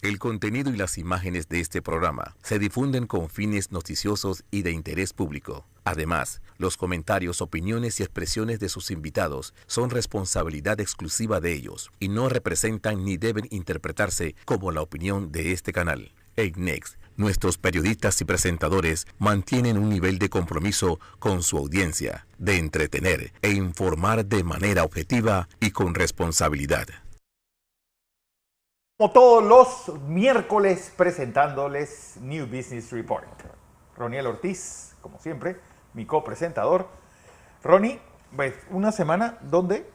El contenido y las imágenes de este programa se difunden con fines noticiosos y de interés público. Además, los comentarios, opiniones y expresiones de sus invitados son responsabilidad exclusiva de ellos y no representan ni deben interpretarse como la opinión de este canal. En Next, nuestros periodistas y presentadores mantienen un nivel de compromiso con su audiencia, de entretener e informar de manera objetiva y con responsabilidad. Como todos los miércoles, presentándoles New Business Report. Roniel Ortiz, como siempre, mi copresentador. Ronnie, pues una semana donde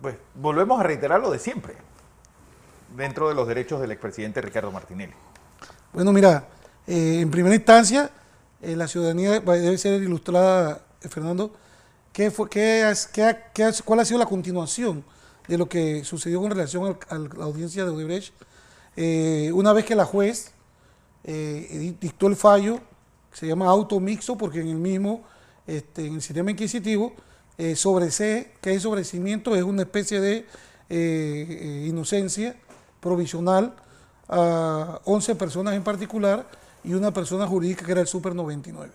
pues, volvemos a reiterar lo de siempre, dentro de los derechos del expresidente Ricardo Martinelli. Bueno, mira, en primera instancia, la ciudadanía debe ser ilustrada, Fernando, ¿cuál ha sido la continuación de lo que sucedió con relación a la audiencia de Odebrecht? Una vez que la juez dictó el fallo, que se llama auto mixto, porque en el mismo, en el sistema inquisitivo, sobresee, que hay sobrecimiento, es una especie de inocencia provisional a 11 personas en particular y una persona jurídica que era el Super 99.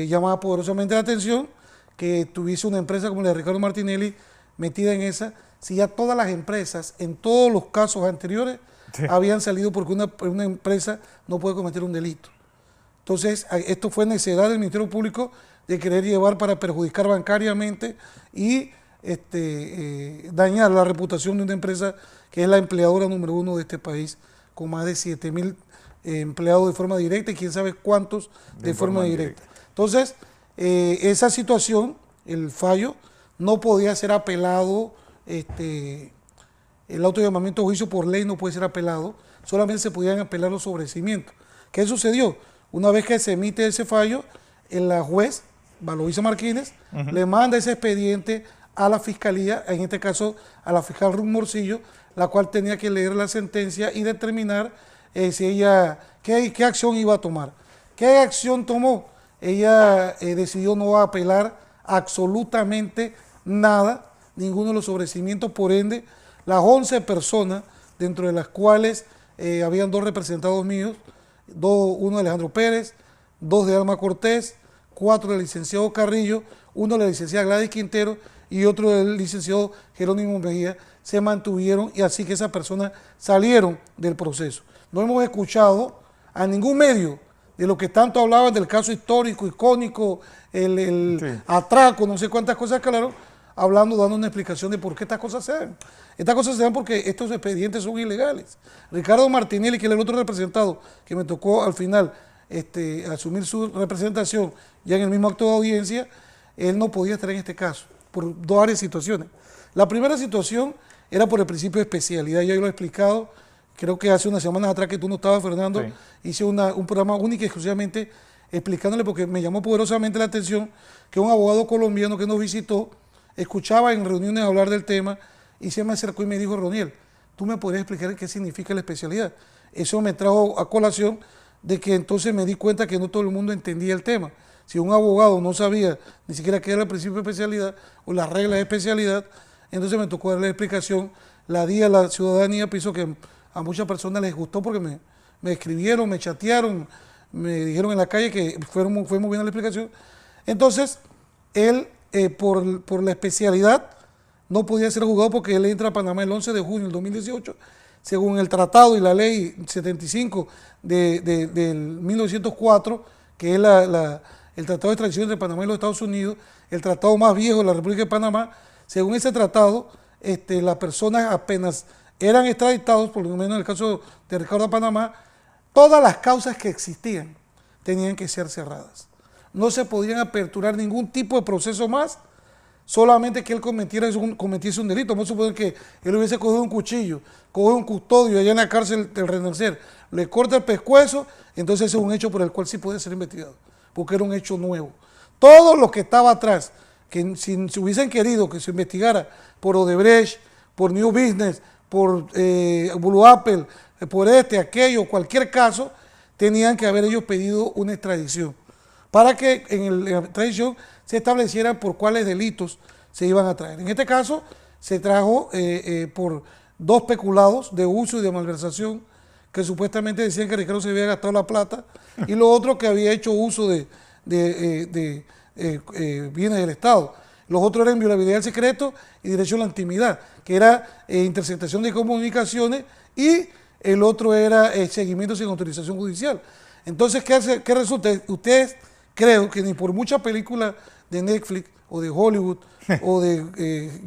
Llamaba poderosamente la atención que tuviese una empresa como la de Ricardo Martinelli metida en esa, si ya todas las empresas, en todos los casos anteriores, habían salido porque una empresa no puede cometer un delito. Entonces, esto fue necesidad del Ministerio Público de querer llevar para perjudicar bancariamente y dañar la reputación de una empresa que es la empleadora número 1 de este país, con más de 7.000 empleados de forma directa y quién sabe cuántos de forma indirecta. Entonces, esa situación, el fallo, no podía ser apelado, el auto de llamamiento a juicio por ley no puede ser apelado, solamente se podían apelar los sobrecimientos. ¿Qué sucedió? Una vez que se emite ese fallo, la juez, Valoisa Martínez, le manda ese expediente a la fiscalía, en este caso a la fiscal Ruth Morcillo, la cual tenía que leer la sentencia y determinar si ella, qué acción iba a tomar. ¿Qué acción tomó? Ella decidió no apelar absolutamente nada, ninguno de los sobrecimientos, por ende, las 11 personas, dentro de las cuales habían 2 representados míos, uno de Alejandro Pérez, 2 de Alma Cortés, 4 del licenciado Carrillo, uno de la licenciada Gladys Quintero y otro del licenciado Jerónimo Mejía, se mantuvieron y así que esas personas salieron del proceso. No hemos escuchado a ningún medio de lo que tanto hablaban del caso histórico, icónico, el atraco, no sé cuántas cosas aclararon, dando una explicación de por qué estas cosas se dan. Estas cosas se dan porque estos expedientes son ilegales. Ricardo Martinelli, que era el otro representado, que me tocó al final asumir su representación ya en el mismo acto de audiencia, él no podía estar en este caso, por varias situaciones. La primera situación era por el principio de especialidad, ya yo lo he explicado, creo que hace unas semanas atrás que tú no estabas, Fernando, hice un programa único y exclusivamente explicándole, porque me llamó poderosamente la atención que un abogado colombiano que nos visitó, escuchaba en reuniones hablar del tema y se me acercó y me dijo: Roniel, ¿tú me podrías explicar qué significa la especialidad? Eso me trajo a colación de que entonces me di cuenta que no todo el mundo entendía el tema. Si un abogado no sabía ni siquiera qué era el principio de especialidad o las reglas de especialidad, entonces me tocó darle la explicación, la di a la ciudadanía, pienso que a muchas personas les gustó porque me escribieron, me chatearon, me dijeron en la calle que fue muy buena la explicación. Entonces, él, por la especialidad, no podía ser juzgado porque él entra a Panamá el 11 de junio del 2018, según el tratado y la ley 75 del 1904, que es el tratado de extradición entre Panamá y los Estados Unidos, el tratado más viejo de la República de Panamá. Según ese tratado, las personas apenas eran extraditados, por lo menos en el caso de Ricardo Panamá, todas las causas que existían tenían que ser cerradas. No se podían aperturar ningún tipo de proceso más, solamente que él cometiese un delito. Vamos a suponer que él hubiese cogido un cuchillo, cogido un custodio allá en la cárcel del Renacer, le corta el pescuezo, entonces ese es un hecho por el cual sí puede ser investigado, porque era un hecho nuevo. Todo lo que estaba atrás, que si hubiesen querido que se investigara por Odebrecht, por New Business, por Blue Apple, por aquello, cualquier caso, tenían que haber ellos pedido una extradición, para que en la extradición se estableciera por cuáles delitos se iban a traer. En este caso, se trajo por 2 peculados de uso y de malversación que supuestamente decían que Ricardo se había gastado la plata, y lo otro que había hecho uso de bienes del Estado. Los otros eran inviolabilidad del secreto y derecho a la intimidad, que era interceptación de comunicaciones, y el otro era seguimiento sin autorización judicial. Entonces, ¿qué resulta? Ustedes creo que ni por muchas películas de Netflix o de Hollywood o de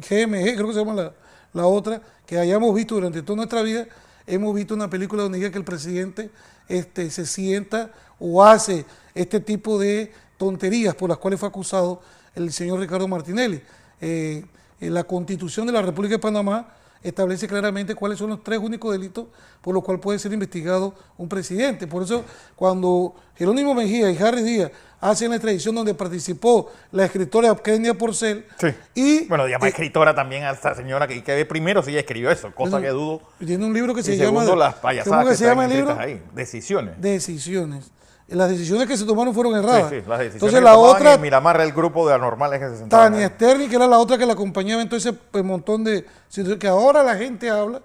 GMG, creo que se llama la otra, que hayamos visto durante toda nuestra vida, hemos visto una película donde diga que el presidente se sienta o hace este tipo de tonterías por las cuales fue acusado el señor Ricardo Martinelli. La Constitución de la República de Panamá establece claramente cuáles son los 3 únicos delitos por los cuales puede ser investigado un presidente. Por eso, cuando Jerónimo Mejía y Harry Díaz hacen la extradición donde participó la escritora Kenia Porcel, Sí. y Bueno, llama escritora también a esta señora que ve primero si ella escribió eso, cosa que dudo. tiene un libro que Y se llama... segundo, las payasadas ¿Cómo que que se llama están el libro? escritas ahí. Decisiones. Decisiones. Las decisiones que se tomaron fueron erradas. Sí, las decisiones Entonces que la tomaban otra, en Miramar, el grupo de anormales que se sentaban Tania ahí. Sterling, que era la otra que la acompañaba en todo ese montón de situaciones que ahora la gente habla,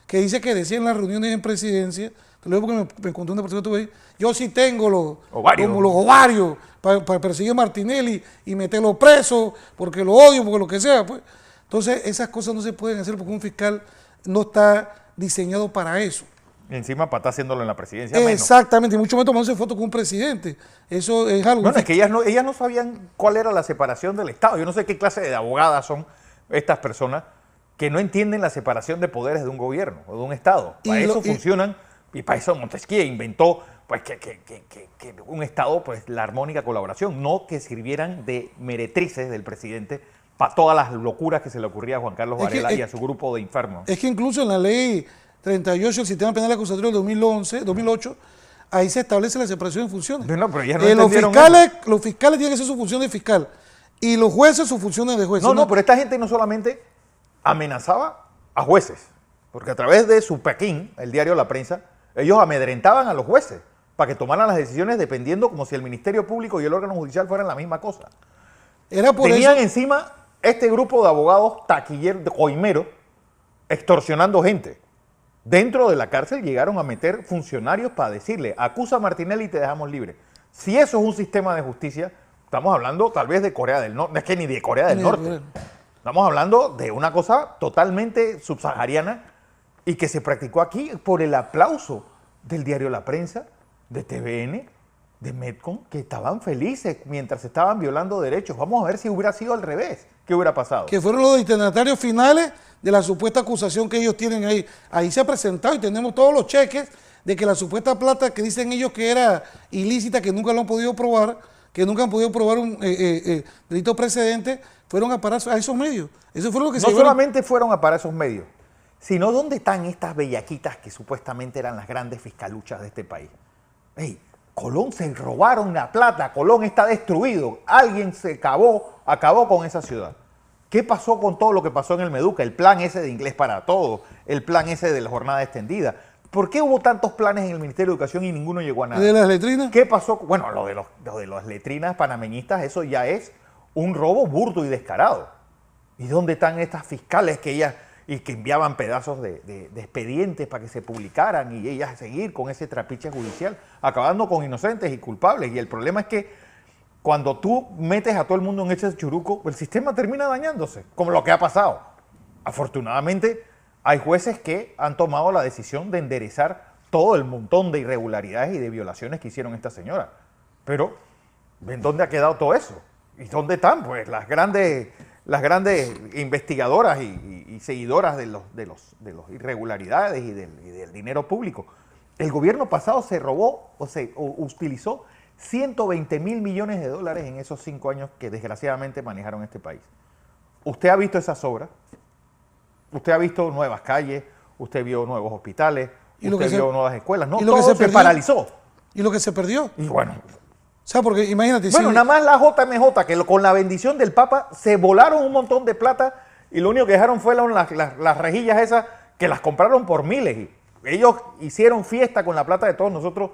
que dice que decía en las reuniones en presidencia, te lo digo porque me contó una persona que tuve ahí, yo sí tengo los Ovarios. como los ovarios para perseguir a Martinelli y meterlo preso porque lo odio, porque lo que sea. Pues. Entonces esas cosas no se pueden hacer porque un fiscal no está diseñado para eso. Y encima para estar haciéndolo en la presidencia menos. Exactamente, y mucho menos tomándose foto con un presidente. Eso es algo... Bueno, es que ellas no sabían cuál era la separación del Estado. Yo no sé qué clase de abogadas son estas personas que no entienden la separación de poderes de un gobierno o de un Estado. Para eso funcionan, y para eso Montesquieu inventó pues, que un Estado, pues la armónica colaboración, no que sirvieran de meretrices del presidente para todas las locuras que se le ocurría a Juan Carlos Varela y a su grupo de enfermos. Es que incluso en la ley 38 del Sistema Penal Acusatorio del 2008, ahí se establece la separación de funciones. No, pero ya no entendieron los fiscales tienen que hacer su función de fiscal y los jueces sus funciones de jueces. No, pero esta gente no solamente amenazaba a jueces, porque a través de su Pekín, el diario La Prensa, ellos amedrentaban a los jueces para que tomaran las decisiones dependiendo como si el Ministerio Público y el órgano judicial fueran la misma cosa. Era por Tenían eso, encima este grupo de abogados taquilleros, coimeros, extorsionando gente. Dentro de la cárcel llegaron a meter funcionarios para decirle, acusa a Martinelli y te dejamos libre. Si eso es un sistema de justicia, estamos hablando tal vez de Corea del Norte, no es que ni de Corea del Norte. Estamos hablando de una cosa totalmente subsahariana y que se practicó aquí por el aplauso del diario La Prensa, de TVN, de Medcom, que estaban felices mientras se estaban violando derechos. Vamos a ver si hubiera sido al revés. ¿Qué hubiera pasado? que fueron los destinatarios finales de la supuesta acusación que ellos tienen ahí. Ahí se ha presentado y tenemos todos los cheques de que la supuesta plata que dicen ellos que era ilícita, que nunca lo han podido probar, que nunca han podido probar un delito precedente, fueron a parar a esos medios. Eso fue lo que No solamente fueron a parar esos medios, sino dónde están estas bellaquitas que supuestamente eran las grandes fiscaluchas de este país. Hey, Colón se robaron la plata, Colón está destruido, alguien se acabó con esa ciudad. ¿Qué pasó con todo lo que pasó en el Meduca? El plan ese de inglés para todos, el plan ese de la jornada extendida. ¿Por qué hubo tantos planes en el Ministerio de Educación y ninguno llegó a nada? ¿De las letrinas? ¿Qué pasó? Bueno, lo de las letrinas panameñistas, eso ya es un robo burdo y descarado. ¿Y dónde están estas fiscales que enviaban pedazos de expedientes para que se publicaran y ellas seguir con ese trapiche judicial, acabando con inocentes y culpables? Y el problema es que cuando tú metes a todo el mundo en ese churuco, el sistema termina dañándose, como lo que ha pasado. Afortunadamente, hay jueces que han tomado la decisión de enderezar todo el montón de irregularidades y de violaciones que hicieron esta señora. Pero, ¿en dónde ha quedado todo eso? ¿Y dónde están? Pues las grandes investigadoras y seguidoras de las irregularidades y del dinero público. El gobierno pasado se robó o utilizó 120 mil millones de dólares en esos 5 años que desgraciadamente manejaron este país. ¿Usted ha visto esas obras? ¿Usted ha visto nuevas calles? ¿Usted vio nuevos hospitales? ¿Usted vio nuevas escuelas? No, todo se paralizó. ¿Y lo que se perdió? Y bueno... O sea, porque imagínate... Bueno, nada más la JMJ, que con la bendición del Papa se volaron un montón de plata y lo único que dejaron fue las rejillas esas que las compraron por miles. Y ellos hicieron fiesta con la plata de todos nosotros.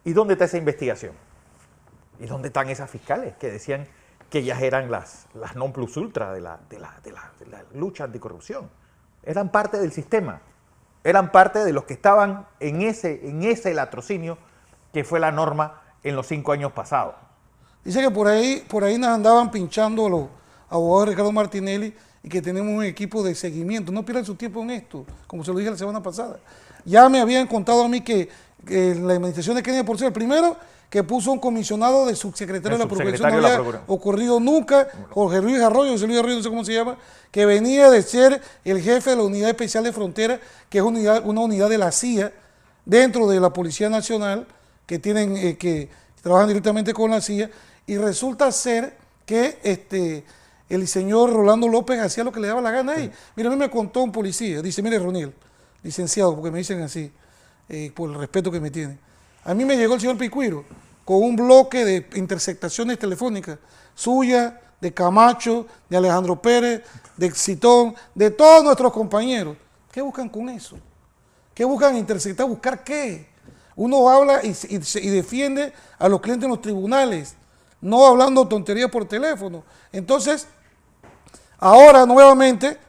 ¿Y dónde está esa investigación? ¿Y dónde están esas fiscales que decían que ellas eran las non plus ultra de la lucha anticorrupción? Eran parte del sistema. eran parte de los que estaban en ese latrocinio que fue la norma en los 5 años pasados. Dice que por ahí nos andaban pinchando a los abogados de Ricardo Martinelli y que tenemos un equipo de seguimiento. No pierdan su tiempo en esto, como se lo dije la semana pasada. Ya me habían contado a mí que la administración de Kenia Porcel, primero, que puso un comisionado de subsecretario de la Procuración, no había ocurrido nunca, Jorge Luis Arroyo, José Luis Arroyo, no sé cómo se llama, que venía de ser el jefe de la Unidad Especial de Frontera, que es una unidad de la CIA, dentro de la Policía Nacional, que trabajan directamente con la CIA, y resulta ser que el señor Rolando López hacía lo que le daba la gana ahí. Mira, a mí me contó un policía, dice, mire Roniel, licenciado, porque me dicen así, por el respeto que me tienen. A mí me llegó el señor Picuiro con un bloque de interceptaciones telefónicas suya, de Camacho, de Alejandro Pérez, de Citón, de todos nuestros compañeros. ¿Qué buscan con eso? ¿Qué buscan interceptar? ¿Buscar qué? Uno habla y defiende a los clientes en los tribunales, no hablando tonterías por teléfono. Entonces, ahora nuevamente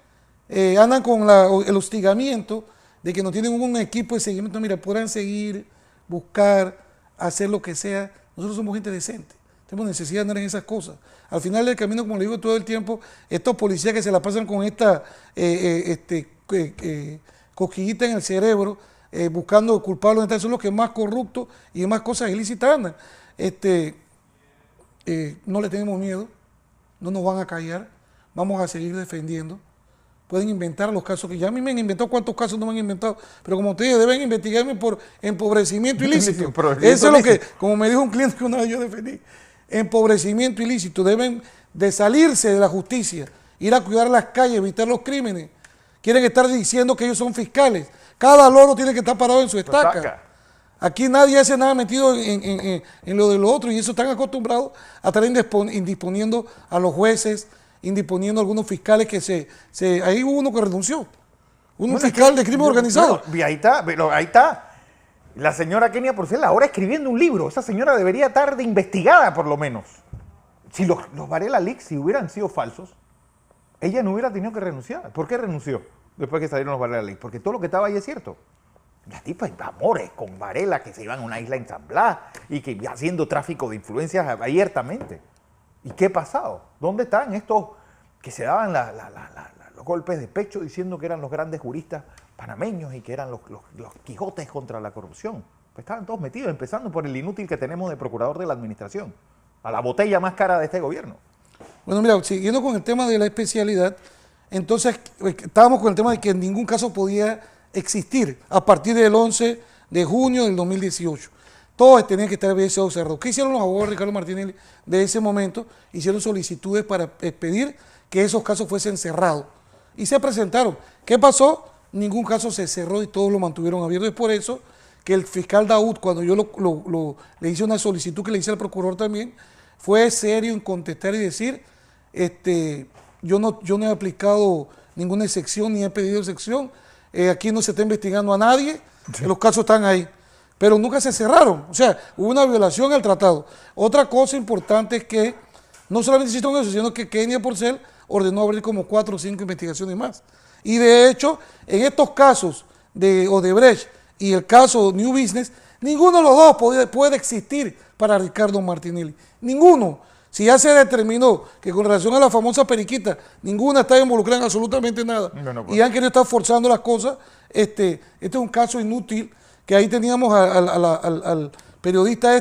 andan con el hostigamiento de que no tienen un equipo de seguimiento. Mira, podrán seguir, buscar, hacer lo que sea. Nosotros somos gente decente. Tenemos necesidad de andar en esas cosas. Al final del camino, como le digo todo el tiempo, estos policías que se la pasan con esta cosquillita en el cerebro, buscando culpables, son los que más corruptos y más cosas ilícitas andan. No le tenemos miedo, no nos van a callar, vamos a seguir defendiendo. Pueden inventar los casos que ya a mí me han inventado, cuántos casos no me han inventado, pero como te dije, deben investigarme por empobrecimiento ilícito. Eso es lo que, como me dijo un cliente que una vez yo defendí, empobrecimiento ilícito, deben de salirse de la justicia, ir a cuidar las calles, evitar los crímenes. Quieren estar diciendo que ellos son fiscales. Cada loro tiene que estar parado en su estaca. Aquí nadie hace nada metido en lo de lo otro, y eso están acostumbrados a estar indisponiendo a los jueces, indisponiendo a algunos fiscales que ahí hubo uno que renunció, fiscal de crimen organizado. Y ahí está, la señora Kenia Porcel ahora escribiendo un libro. Esa señora debería estar investigada por lo menos. Si los Varela Leaks, si hubieran sido falsos, ella no hubiera tenido que renunciar. ¿Por qué renunció después que salieron los Varela Leaks? Porque todo lo que estaba ahí es cierto. La tipa amores con Varela, que se iban a una isla en San Blas y que haciendo tráfico de influencias abiertamente. ¿Y qué ha pasado? ¿Dónde están estos que se daban los golpes de pecho diciendo que eran los grandes juristas panameños y que eran los Quijotes contra la corrupción? Pues estaban todos metidos, empezando por el inútil que tenemos de procurador de la administración, a la botella más cara de este gobierno. Bueno, mira, siguiendo con el tema de la especialidad, entonces estábamos con el tema de que en ningún caso podía existir a partir del 11 de junio del 2018. Todos tenían que estar observados. ¿Qué hicieron los abogados de Ricardo Martinelli de ese momento? Hicieron solicitudes para pedir que esos casos fuesen cerrados. Y se presentaron. ¿Qué pasó? Ningún caso se cerró y todos lo mantuvieron abierto. Es por eso que el fiscal Daud, cuando yo le hice una solicitud que le hice al procurador también, fue serio en contestar y decir, yo no he aplicado ninguna excepción ni he pedido excepción. Aquí no se está investigando a nadie, los casos están ahí. Pero nunca se cerraron, o sea, hubo una violación al tratado. Otra cosa importante es que no solamente hicieron eso, sino que Kenia Porcel ordenó abrir como 4 o 5 investigaciones más. Y de hecho, en estos casos de Odebrecht y el caso New Business, ninguno de los dos puede existir para Ricardo Martinelli. Ninguno. Si ya se determinó que con relación a la famosa periquita, ninguna está involucrada en absolutamente nada, y han querido estar forzando las cosas, este es un caso inútil, que ahí teníamos al periodista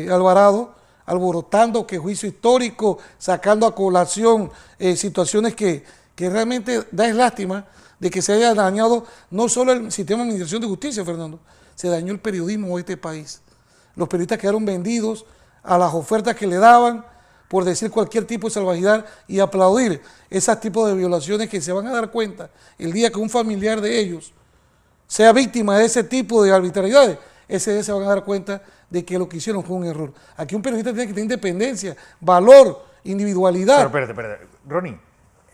Alvarado, alborotando que juicio histórico, sacando a colación situaciones que realmente da lástima de que se haya dañado no solo el sistema de administración de justicia, Fernando, se dañó el periodismo de este país. Los periodistas quedaron vendidos a las ofertas que le daban por decir cualquier tipo de salvajidad y aplaudir esos tipos de violaciones que se van a dar cuenta el día que un familiar de ellos sea víctima de ese tipo de arbitrariedades. Ese día se van a dar cuenta de que lo que hicieron fue un error. Aquí un periodista tiene que tener independencia, valor, individualidad. Pero espérate. Ronnie,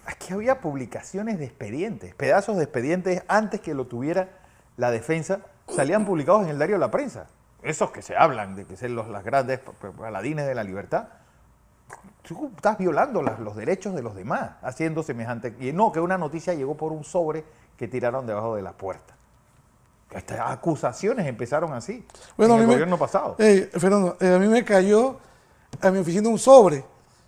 aquí había publicaciones de expedientes, pedazos de expedientes antes que lo tuviera la defensa, salían publicados en el diario La Prensa. Esos que se hablan de que son las grandes paladines de la libertad. Tú estás violando los derechos de los demás, haciendo semejante... Y no, que una noticia llegó por un sobre que tiraron debajo de la puerta. Estas acusaciones empezaron así, Bueno, en el a mí gobierno pasado. Fernando, a mí me cayó a mi oficina un sobre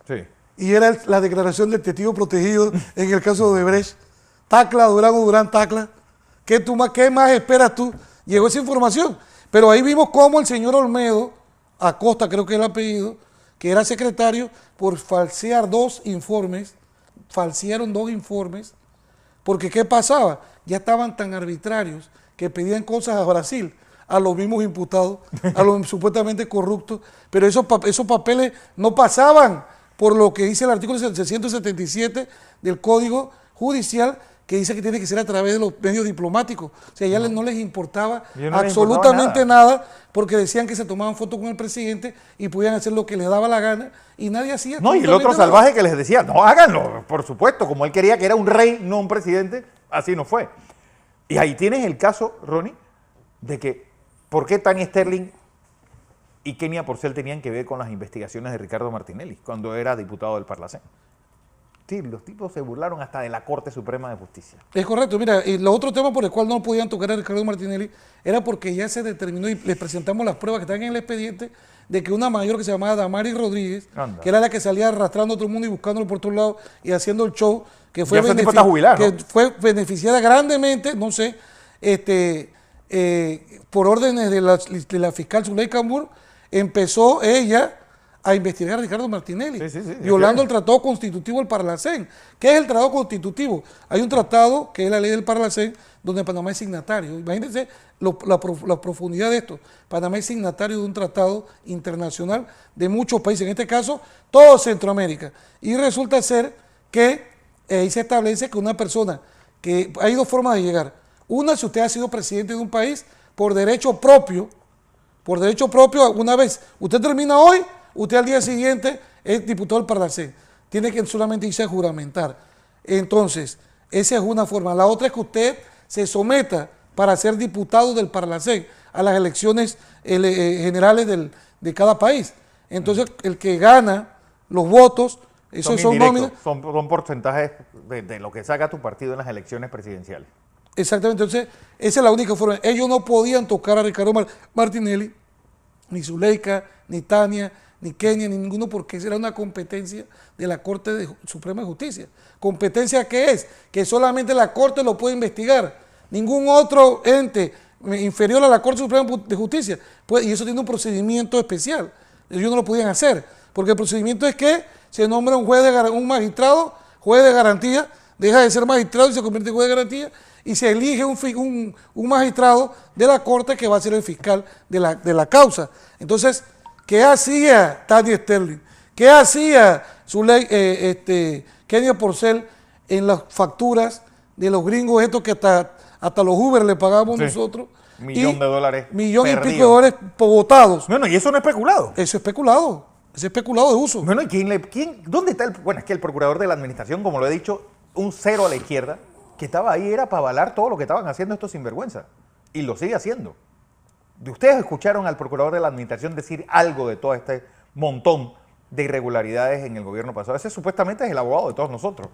Sí. y era la declaración del testigo protegido en el caso de Brecht. Tacla, Durán o Durán Tacla. ¿Qué más esperas tú? Llegó esa información. Pero ahí vimos cómo el señor Olmedo, Acosta creo que es el apellido, que era secretario, por falsear falsearon dos informes, porque ¿qué pasaba? Ya estaban tan arbitrarios que pedían cosas a Brasil, a los mismos imputados, a los supuestamente corruptos, pero esos papeles no pasaban por lo que dice el artículo 677 del Código Judicial, que dice que tiene que ser a través de los medios diplomáticos. O sea, ya no les importaba absolutamente nada, porque decían que se tomaban fotos con el presidente y podían hacer lo que les daba la gana, y nadie hacía. No, y el otro salvaje que les decía, no, háganlo, por supuesto, como él quería que era un rey, no un presidente, así no fue. Y ahí tienes el caso, Ronnie, de que por qué Tania Sterling y Kenia Porcel tenían que ver con las investigaciones de Ricardo Martinelli, cuando era diputado del Parlacén. Sí, los tipos se burlaron hasta de la Corte Suprema de Justicia. Es correcto. Mira, y los otro tema por el cual no podían tocar a Ricardo Martinelli era porque ya se determinó y les presentamos las pruebas que están en el expediente de que una mayor que se llamaba Damaris Rodríguez, que era la que salía arrastrando a todo el mundo y buscándolo por todos lados y haciendo el show, que fue, fue beneficiada grandemente, no sé, por órdenes de la fiscal Zuleika Moore, empezó ella a investigar a Ricardo Martinelli, violando el tratado constitutivo del Parlacén. ¿Qué es el tratado constitutivo? Hay un tratado, que es la ley del Parlacén, donde Panamá es signatario. Imagínense la profundidad de esto. Panamá es signatario de un tratado internacional de muchos países, en este caso, todo Centroamérica. Y resulta ser que ahí se establece que una persona, que hay dos formas de llegar. Una, si usted ha sido presidente de un país por derecho propio, alguna vez, usted termina hoy, usted al día siguiente es diputado del Parlacén. Tiene que solamente irse a juramentar. Entonces, esa es una forma. La otra es que usted se someta para ser diputado del Parlacén a las elecciones generales de cada país. Entonces, el que gana los votos, esos son nóminas. Son porcentajes de lo que saca tu partido en las elecciones presidenciales. Exactamente. Entonces, esa es la única forma. Ellos no podían tocar a Ricardo Martinelli, ni Zuleika, ni Tania, ni Kenia, ni ninguno, porque esa era una competencia de la Corte Suprema de Justicia. ¿Competencia qué es? Que solamente la Corte lo puede investigar. Ningún otro ente inferior a la Corte Suprema de Justicia y eso tiene un procedimiento especial. Ellos no lo podían hacer, porque el procedimiento es que se nombra un magistrado, juez de garantía, deja de ser magistrado y se convierte en juez de garantía, y se elige un magistrado de la Corte que va a ser el fiscal de la causa. Entonces, ¿qué hacía Tania Sterling? ¿Qué hacía Kenia Porcel en las facturas de los gringos estos que hasta los Uber le pagamos nosotros? $1.000.000. Millón y pico de dólares votados. Bueno, y eso no es especulado. Eso es especulado. Es especulado de uso. Bueno, ¿y dónde está bueno, es que el procurador de la administración, como lo he dicho, un cero a la izquierda, que estaba ahí era para avalar todo lo que estaban haciendo estos sinvergüenza. Y lo sigue haciendo. ¿Ustedes escucharon al procurador de la administración decir algo de todo este montón de irregularidades en el gobierno pasado? Ese supuestamente es el abogado de todos nosotros.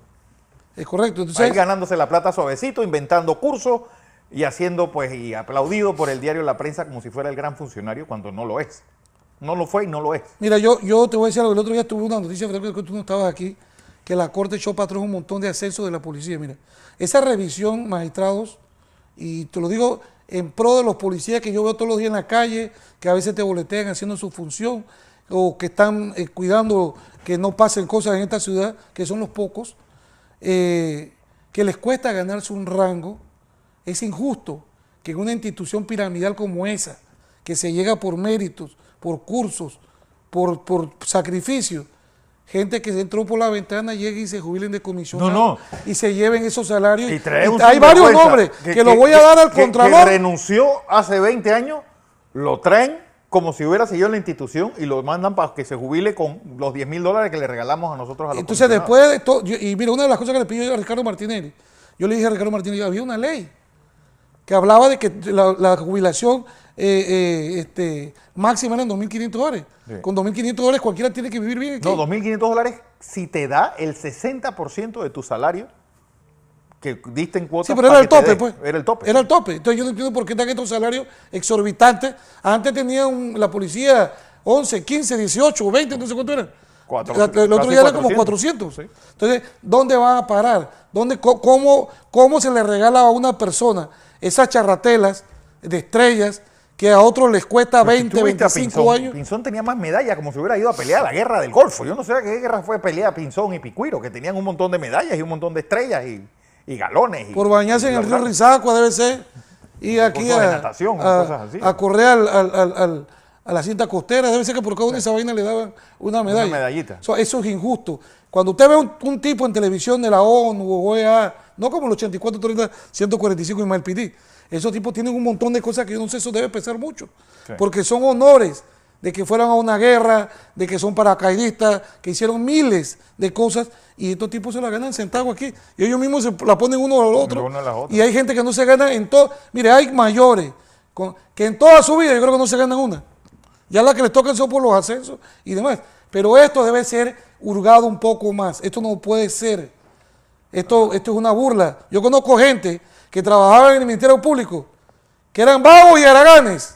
Es correcto. Entonces, ahí ganándose la plata suavecito, inventando cursos y haciendo, pues, y aplaudido por el diario La Prensa como si fuera el gran funcionario, cuando no lo es. No lo fue y no lo es. Mira, yo te voy a decir algo. El otro día tuve una noticia, creo que tú no estabas aquí, que la Corte echó para atrás un montón de ascensos de la policía. Mira, esa revisión, magistrados, y te lo digo en pro de los policías que yo veo todos los días en la calle, que a veces te boletean haciendo su función, o que están cuidando que no pasen cosas en esta ciudad, que son los pocos, que les cuesta ganarse un rango. Es injusto que en una institución piramidal como esa, que se llega por méritos, por cursos, por sacrificio, gente que entró por la ventana llegue y se jubilen de comisionado y se lleven esos salarios. Y hay varios nombres que lo voy a dar al Contralor. Que renunció hace 20 años, lo traen como si hubiera seguido en la institución y lo mandan para que se jubile con los $10.000 que le regalamos a nosotros a los Entonces, después de todo, y mira, una de las cosas que le pidió a Ricardo Martinelli, yo le dije a Ricardo Martinelli, había una ley que hablaba de que la jubilación máxima eran $2.500. Sí. Con $2.500 cualquiera tiene que vivir bien aquí. No, $2.500 si te da el 60% de tu salario que diste en cuotas. Sí, pero era el tope, pues. Era el tope. Era el tope. Entonces yo no entiendo por qué están estos salarios exorbitantes. Antes tenían la policía 11, 15, 18 o 20, no sé cuánto eran. El otro día era como 400. Sí. Entonces, ¿dónde van a parar? ¿Cómo se le regala a una persona esas charratelas de estrellas que a otros les cuesta 20, 25 años? Pinzón tenía más medallas, como si hubiera ido a pelear a la guerra del Golfo. Yo no sé a qué guerra fue pelear Pinzón y Picuiro, que tenían un montón de medallas y un montón de estrellas y galones. Por bañarse en el río Rizacua debe ser. Y aquí a correr a la cinta costera, debe ser que por cada una de esas vainas le daban una medalla. Una medallita. Eso es injusto. Cuando usted ve un tipo en televisión de la ONU o OEA, no como el 84, 30, 145 y Malpití, esos tipos tienen un montón de cosas que yo no sé, eso debe pesar mucho. Sí. Porque son honores de que fueran a una guerra, de que son paracaidistas, que hicieron miles de cosas, y estos tipos se la ganan centavos aquí, y ellos mismos se la ponen uno al otro, y hay gente que no se gana en todo. Mire, hay mayores que en toda su vida yo creo que no se ganan una. Ya las que les tocan son por los ascensos y demás. Pero esto debe ser hurgado un poco más. Esto no puede ser. Esto es una burla. Yo conozco gente que trabajaba en el Ministerio Público, que eran vagos y haraganes.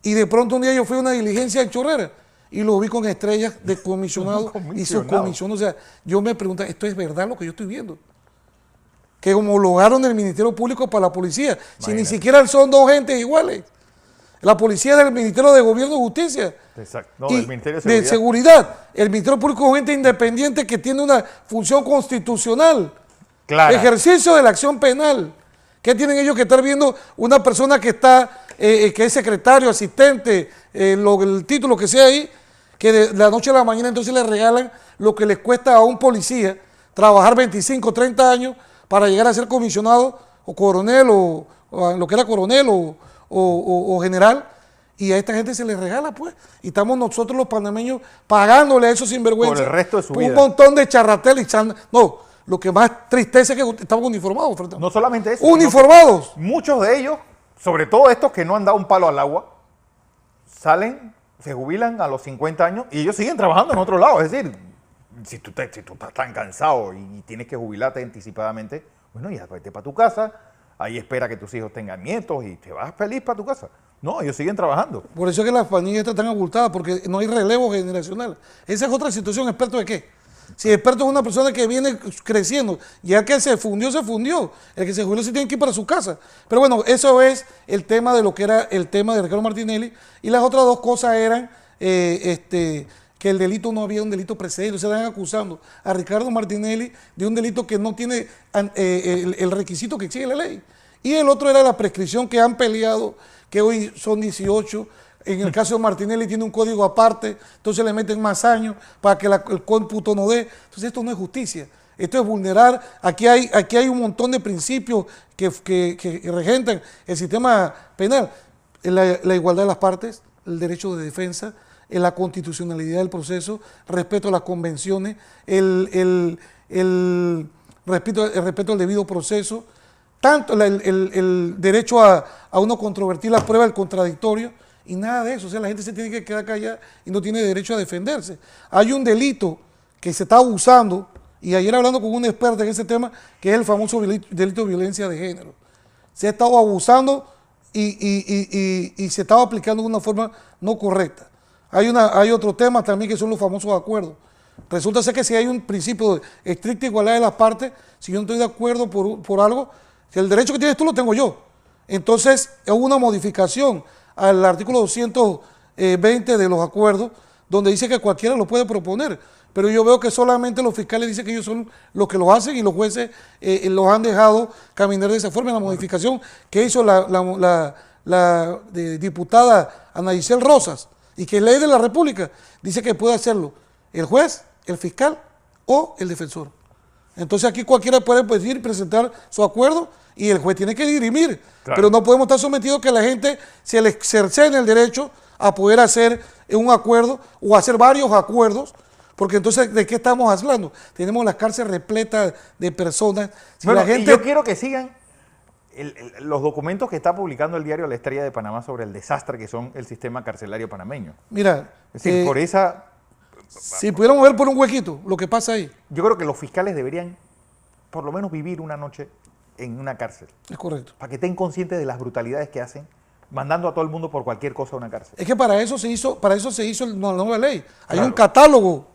Y de pronto un día yo fui a una diligencia en Chorrera y los vi con estrellas de comisionados y subcomisionados. O sea, yo me pregunto, ¿esto es verdad lo que yo estoy viendo? Que homologaron el Ministerio Público para la policía. Imagínate. Si ni siquiera son dos gentes iguales. La policía del Ministerio de Gobierno y Justicia. Exacto. No, del Ministerio de Seguridad. El Ministerio Público es gente independiente que tiene una función constitucional. Claro. Ejercicio de la acción penal. ¿Qué tienen ellos que estar viendo una persona que está, que es secretario, asistente, el título que sea ahí, que de la noche a la mañana entonces le regalan lo que les cuesta a un policía trabajar 25, 30 años para llegar a ser comisionado o coronel o lo que era coronel o general, y a esta gente se les regala, pues, y estamos nosotros los panameños pagándole a esos sinvergüenzas por el resto de su vida. Un montón de charratel y no, lo que más tristeza es que estamos uniformados. No solamente eso. Uniformados. Muchos de ellos, sobre todo estos que no han dado un palo al agua, salen, se jubilan a los 50 años y ellos siguen trabajando en otro lado. Es decir, si tú estás tan cansado y tienes que jubilarte anticipadamente, bueno, ya vete para tu casa. Ahí espera que tus hijos tengan nietos y te vas feliz para tu casa. No, ellos siguen trabajando. Por eso es que las familias están tan abultadas, porque no hay relevo generacional. Esa es otra situación. ¿Experto de qué? Si experto es una persona que viene creciendo, ya que se fundió, se fundió. El que se jubiló se tiene que ir para su casa. Pero bueno, eso es el tema de lo que era el tema de Ricardo Martinelli. Y las otras dos cosas eran que el delito no había un delito precedente. Se están acusando a Ricardo Martinelli de un delito que no tiene el requisito que exige la ley. Y el otro era la prescripción que han peleado, que hoy son 18. En el caso de Martinelli tiene un código aparte, entonces le meten más años para que el cómputo no dé. Entonces esto no es justicia. Esto es vulnerar. Aquí hay un montón de principios que regentan el sistema penal. La igualdad de las partes, el derecho de defensa, la constitucionalidad del proceso, respeto a las convenciones, el respeto al debido proceso, tanto el derecho a uno controvertir la prueba del contradictorio, y nada de eso. O sea, la gente se tiene que quedar callada y no tiene derecho a defenderse. Hay un delito que se está abusando, y ayer hablando con un experto en ese tema, que es el famoso delito de violencia de género. Se ha estado abusando y se estaba aplicando de una forma no correcta. Hay otro tema también que son los famosos acuerdos. Resulta ser que si hay un principio de estricta igualdad de las partes, si yo no estoy de acuerdo por algo, si el derecho que tienes tú lo tengo yo. Entonces es una modificación al artículo 220 de los acuerdos, donde dice que cualquiera lo puede proponer. Pero yo veo que solamente los fiscales dicen que ellos son los que lo hacen y los jueces los han dejado caminar de esa forma. La modificación que hizo la diputada Ana Giselle Rosas, y que es ley de la República, dice que puede hacerlo el juez, el fiscal o el defensor. Entonces aquí cualquiera puede ir presentar su acuerdo y el juez tiene que dirimir. Claro. Pero no podemos estar sometidos a que la gente se le cercene el derecho a poder hacer un acuerdo o hacer varios acuerdos, porque entonces ¿de qué estamos hablando? Tenemos las cárceles repletas de personas. Si bueno, la gente... y yo quiero que sigan los documentos que está publicando el diario La Estrella de Panamá sobre el desastre que son el sistema carcelario panameño. Mira, es decir, por esa... Si pudiéramos ver por un huequito lo que pasa ahí. Yo creo que los fiscales deberían por lo menos vivir una noche en una cárcel. Es correcto. Para que estén conscientes de las brutalidades que hacen, mandando a todo el mundo por cualquier cosa a una cárcel. Es que para eso se hizo la nueva ley. Hay Claro. un catálogo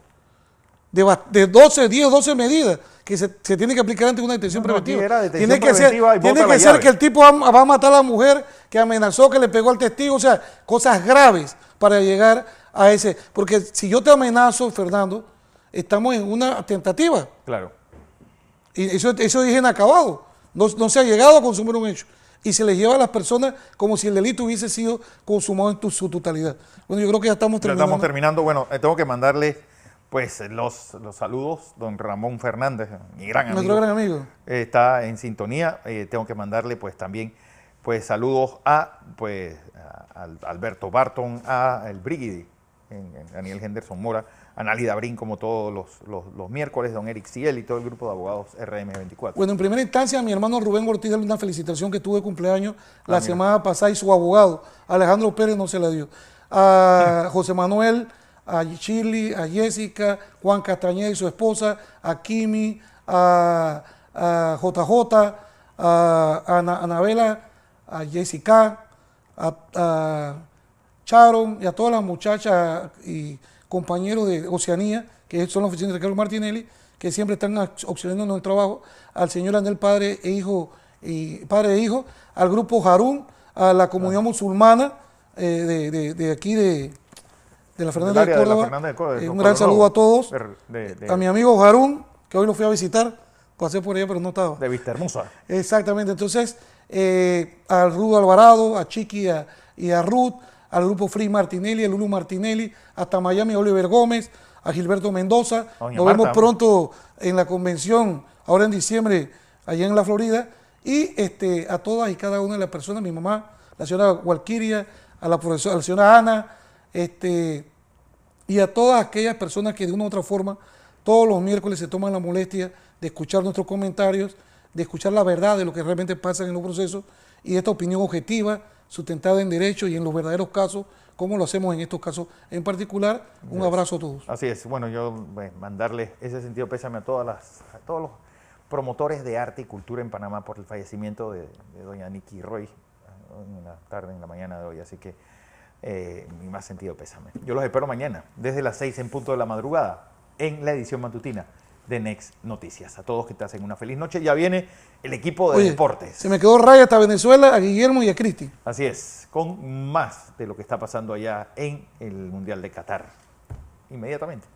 de 10 o 12 medidas que se tiene que aplicar ante una detención No, aquí preventiva. era detención Tiene que preventiva y ser, tiene bota que la ser llave. que el tipo va a matar a la mujer, que amenazó, que le pegó al testigo, o sea, cosas graves para llegar a ese. Porque si yo te amenazo, Fernando, estamos en una tentativa. Claro. Y eso es inacabado. No se ha llegado a consumir un hecho. Y se les lleva a las personas como si el delito hubiese sido consumado en su totalidad. Bueno, yo creo que ya estamos Ya terminando. estamos terminando. Bueno, tengo que mandarle pues los saludos. Don Ramón Fernández, mi gran amigo. Nuestro gran amigo. Está en sintonía. Tengo que mandarle pues también pues saludos a Alberto Barton, a el Brigidi, Daniel Henderson Mora, a Nálida Brin, como todos los miércoles, don Eric Ciel y todo el grupo de abogados RM24. Bueno, en primera instancia, a mi hermano Rubén Ortiz, darle una felicitación que tuve de cumpleaños la mira. semana pasada y su abogado, Alejandro Pérez, no se la dio. A José Manuel, a Shirley, a Jessica, Juan Castañeda y su esposa, a Kimi, a JJ, a Anabela, a Jessica, a Sharon y a todas las muchachas y compañeros de Oceanía, que son los oficinas de Ricardo Martinelli, que siempre están auxiliando en nuestro trabajo, al señor Anel Padre e Hijo, al grupo Harún, a la comunidad musulmana de aquí de la Fernández de Córdoba. Un gran saludo a todos. A mi amigo Harún, que hoy lo fui a visitar, pasé por allá pero no estaba. De Vista Hermosa. Exactamente, entonces al Rudo Alvarado, a Chiqui y a Ruth, al grupo Free Martinelli, a Lulu Martinelli, hasta Miami, a Oliver Gómez, a Gilberto Mendoza. Nos vemos pronto en la convención, ahora en diciembre, allá en la Florida. Y a todas y cada una de las personas, mi mamá, la señora Walkiria, a la profesora, a la señora Ana, y a todas aquellas personas que de una u otra forma, todos los miércoles se toman la molestia de escuchar nuestros comentarios, de escuchar la verdad de lo que realmente pasa en los procesos y esta opinión objetiva, sustentada en derecho y en los verdaderos casos, como lo hacemos en estos casos en particular. Un abrazo a todos. Así es. Bueno, yo mandarle ese sentido pésame a todos los promotores de arte y cultura en Panamá por el fallecimiento de doña Nikki Roy en la mañana de hoy. Así que mi más sentido pésame. Yo los espero mañana, desde las 6 en punto de la madrugada, en la edición matutina de Next Noticias. A todos que te hacen una feliz noche. Ya viene el equipo de deportes. Se me quedó raya hasta Venezuela, a Guillermo y a Cristi. Así es, con más de lo que está pasando allá en el Mundial de Qatar. Inmediatamente.